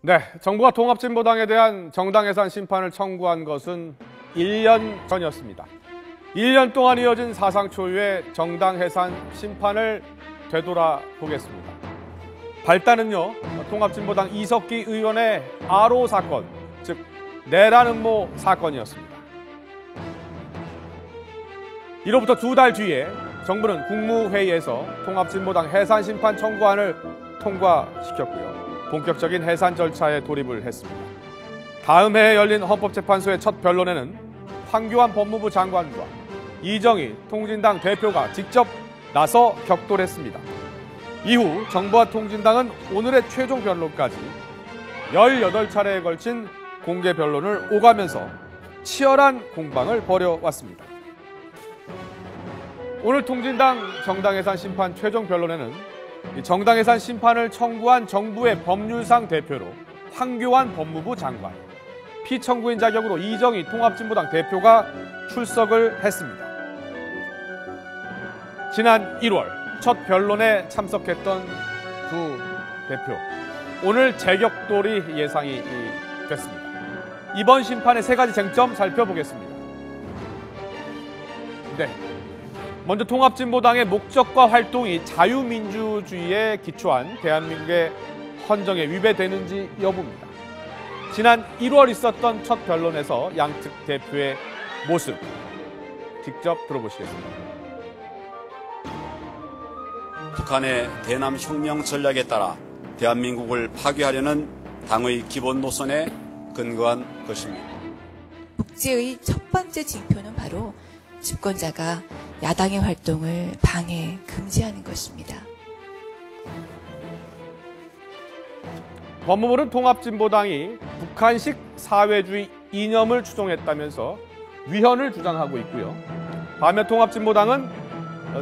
네, 정부가 통합진보당에 대한 정당 해산 심판을 청구한 것은 1년 전이었습니다. 1년 동안 이어진 사상 초유의 정당 해산 심판을 되돌아보겠습니다. 발단은요, 통합진보당 이석기 의원의 RO 사건, 즉 내란 음모 사건이었습니다. 이로부터 2달 뒤에 정부는 국무회의에서 통합진보당 해산 심판 청구안을 통과시켰고요. 본격적인 해산 절차에 돌입을 했습니다. 다음 해에 열린 헌법재판소의 첫 변론에는 황교안 법무부 장관과 이정희 통진당 대표가 직접 나서 격돌했습니다. 이후 정부와 통진당은 오늘의 최종 변론까지 18차례에 걸친 공개 변론을 오가면서 치열한 공방을 벌여왔습니다. 오늘 통진당 정당해산 심판 최종 변론에는 정당해산 심판을 청구한 정부의 법률상 대표로 황교안 법무부 장관, 피청구인 자격으로 이정희 통합진보당 대표가 출석을 했습니다. 지난 1월 첫 변론에 참석했던 두 대표, 오늘 재격돌이 예상이 됐습니다. 이번 심판의 3가지 쟁점 살펴보겠습니다. 네. 먼저 통합진보당의 목적과 활동이 자유민주주의에 기초한 대한민국의 헌정에 위배되는지 여부입니다. 지난 1월 있었던 첫 변론에서 양측 대표의 모습 직접 들어보시겠습니다. 북한의 대남 혁명 전략에 따라 대한민국을 파괴하려는 당의 기본 노선에 근거한 것입니다. 독재의 첫 번째 징표는 바로 집권자가 야당의 활동을 방해, 금지하는 것입니다. 법무부는 통합진보당이 북한식 사회주의 이념을 추종했다면서 위헌을 주장하고 있고요. 반면 통합진보당은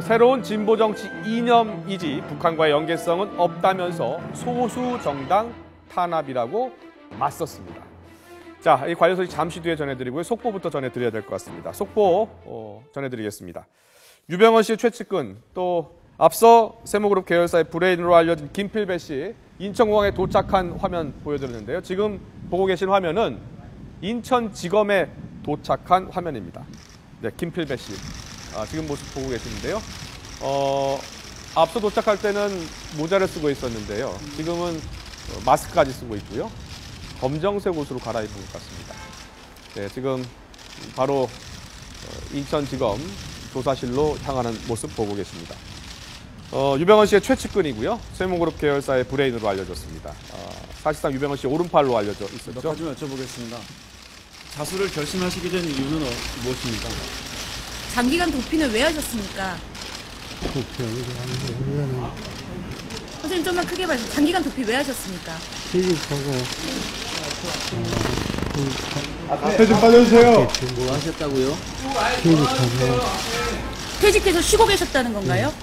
새로운 진보정치 이념이지 북한과의 연계성은 없다면서 소수 정당 탄압이라고 맞섰습니다. 자, 이 관련 소식 잠시 뒤에 전해드리고요. 속보부터 전해드려야 될 것 같습니다. 속보 전해드리겠습니다. 유병헌 씨의 최측근, 또 앞서 세모그룹 계열사의 브레인으로 알려진 김필배 씨 인천공항에 도착한 화면 보여드렸는데요. 지금 보고 계신 화면은 인천지검에 도착한 화면입니다. 네, 김필배 씨 지금 모습 보고 계시는데요. 앞서 도착할 때는 모자를 쓰고 있었는데요. 지금은 마스크까지 쓰고 있고요. 검정색 옷으로 갈아입은 것 같습니다. 네, 지금 바로 인천지검 조사실로 향하는 모습 보고 계십니다. 유병헌 씨의 최측근이고요. 세모그룹 계열사의 브레인으로 알려졌습니다. 사실상 유병헌 씨 오른팔로 알려져 있었죠. 몇 가지 여쭤보겠습니다. 자수를 결심하시게 된 이유는 무엇입니까? 장기간 도피는 왜 하셨습니까? 선생님 좀만 크게 말해주세요. 장기간 도피 왜 하셨습니까? 앞에 좀 빠져주세요. 뭐 하셨다고요? 퇴직해서 쉬고 계셨다는 건가요?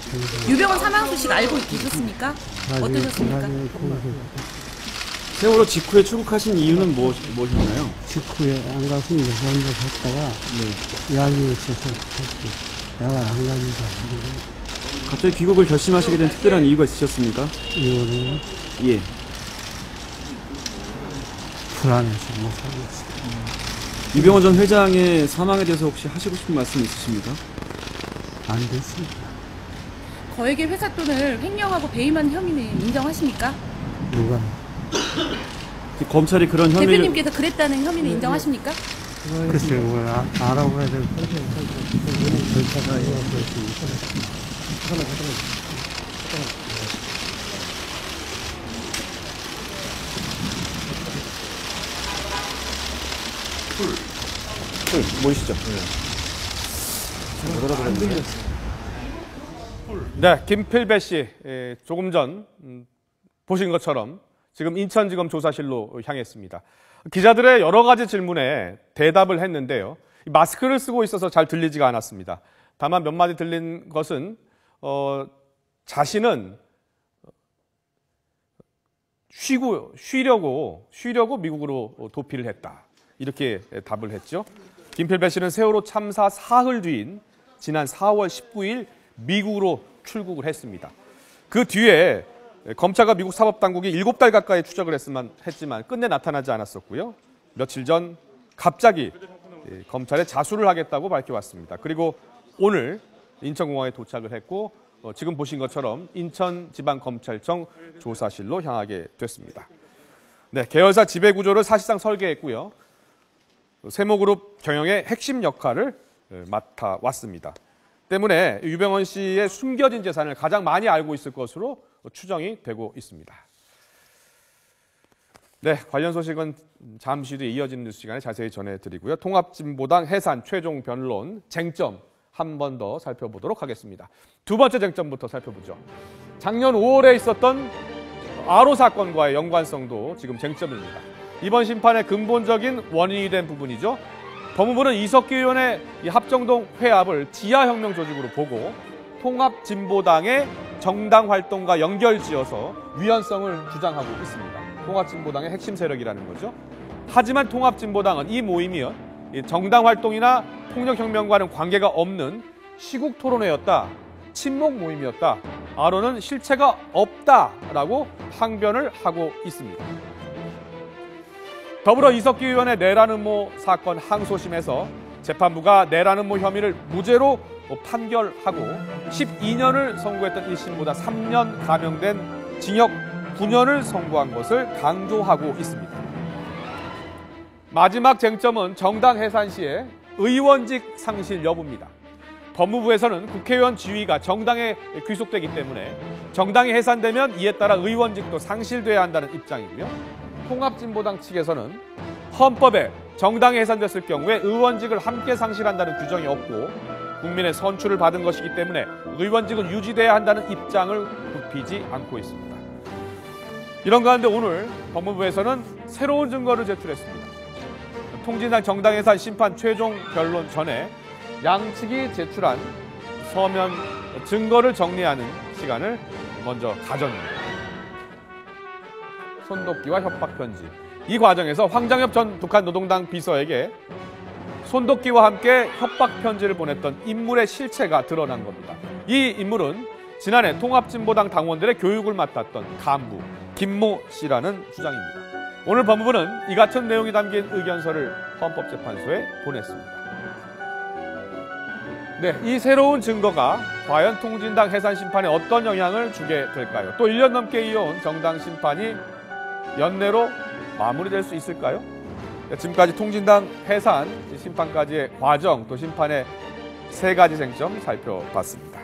유병헌 사망 소식 알고 계셨습니까? 어떠셨습니까? 세월호 직후에 출국하신 이유는 무엇이었나요? 직후에 안 갔습니다. 먼저 갔다가 약이 있어서 약을 안 갑니다. 갑자기 귀국을 결심하시게 된 특별한 이유가 있으셨습니까? 이거는 예. 불안해서 못 살겠어요. 유병헌 전 회장의 사망에 대해서 혹시 하시고 싶은 말씀 있으십니까? 안 됐습니다. 거액의 회사 돈을 횡령하고 배임한 혐의는 인정하십니까? 누가? 검찰이 그런 혐의를... 대표님께서 그랬다는 혐의는 인정하십니까? 글쎄요, 뭘 알아봐야 될 것 같아요. 보이시죠? 네, 김필배 씨 조금 전 보신 것처럼 지금 인천지검 조사실로 향했습니다. 기자들의 여러 가지 질문에 대답을 했는데요. 마스크를 쓰고 있어서 잘 들리지가 않았습니다. 다만 몇 마디 들린 것은 자신은 쉬려고 미국으로 도피를 했다. 이렇게 답을 했죠. 김필배 씨는 세월호 참사 사흘 뒤인 지난 4월 19일 미국으로 출국을 했습니다. 그 뒤에 검찰과 미국 사법당국이 7달 가까이 추적을 했지만 끝내 나타나지 않았었고요. 며칠 전 갑자기 검찰에 자수를 하겠다고 밝혀왔습니다. 그리고 오늘 인천공항에 도착을 했고 지금 보신 것처럼 인천지방검찰청 조사실로 향하게 됐습니다. 네, 계열사 지배구조를 사실상 설계했고요. 세모그룹 경영의 핵심 역할을 맡아왔습니다. 때문에 유병헌 씨의 숨겨진 재산을 가장 많이 알고 있을 것으로 추정이 되고 있습니다. 네, 관련 소식은 잠시 뒤에 이어지는 뉴스 시간에 자세히 전해드리고요. 통합진보당 해산 최종 변론 쟁점 한 번 더 살펴보도록 하겠습니다. 두 번째 쟁점부터 살펴보죠. 작년 5월에 있었던 아로 사건과의 연관성도 지금 쟁점입니다. 이번 심판의 근본적인 원인이 된 부분이죠. 법무부는 이석기 의원의 이 합정동 회합을 지하혁명 조직으로 보고 통합진보당의 정당 활동과 연결지어서 위헌성을 주장하고 있습니다. 통합진보당의 핵심 세력이라는 거죠. 하지만 통합진보당은 이 모임이 정당 활동이나 폭력혁명과는 관계가 없는 시국 토론회였다, 친목 모임이었다, 아로는 실체가 없다라고 항변을 하고 있습니다. 더불어 이석기 의원의 내란음모 사건 항소심에서 재판부가 내란음모 혐의를 무죄로 판결하고 12년을 선고했던 1심보다 3년 감형된 징역 9년을 선고한 것을 강조하고 있습니다. 마지막 쟁점은 정당 해산 시에 의원직 상실 여부입니다. 법무부에서는 국회의원 지위가 정당에 귀속되기 때문에 정당이 해산되면 이에 따라 의원직도 상실돼야 한다는 입장이고요. 통합진보당 측에서는 헌법에 정당이 해산됐을 경우에 의원직을 함께 상실한다는 규정이 없고 국민의 선출을 받은 것이기 때문에 의원직은 유지돼야 한다는 입장을 굽히지 않고 있습니다. 이런 가운데 오늘 법무부에서는 새로운 증거를 제출했습니다. 통진당 정당 해산 심판 최종 변론 전에 양측이 제출한 서면 증거를 정리하는 시간을 먼저 가졌습니다. 손독기와 협박 편지. 이 과정에서 황장엽 전 북한 노동당 비서에게 손독기와 함께 협박 편지를 보냈던 인물의 실체가 드러난 겁니다. 이 인물은 지난해 통합진보당 당원들의 교육을 맡았던 간부 김모 씨라는 주장입니다. 오늘 법무부는 이 같은 내용이 담긴 의견서를 헌법재판소에 보냈습니다. 네, 이 새로운 증거가 과연 통진당 해산 심판에 어떤 영향을 주게 될까요? 또 1년 넘게 이어온 정당 심판이 연내로 마무리될 수 있을까요? 지금까지 통진당 해산 심판까지의 과정 또 심판의 세 가지 쟁점 살펴봤습니다.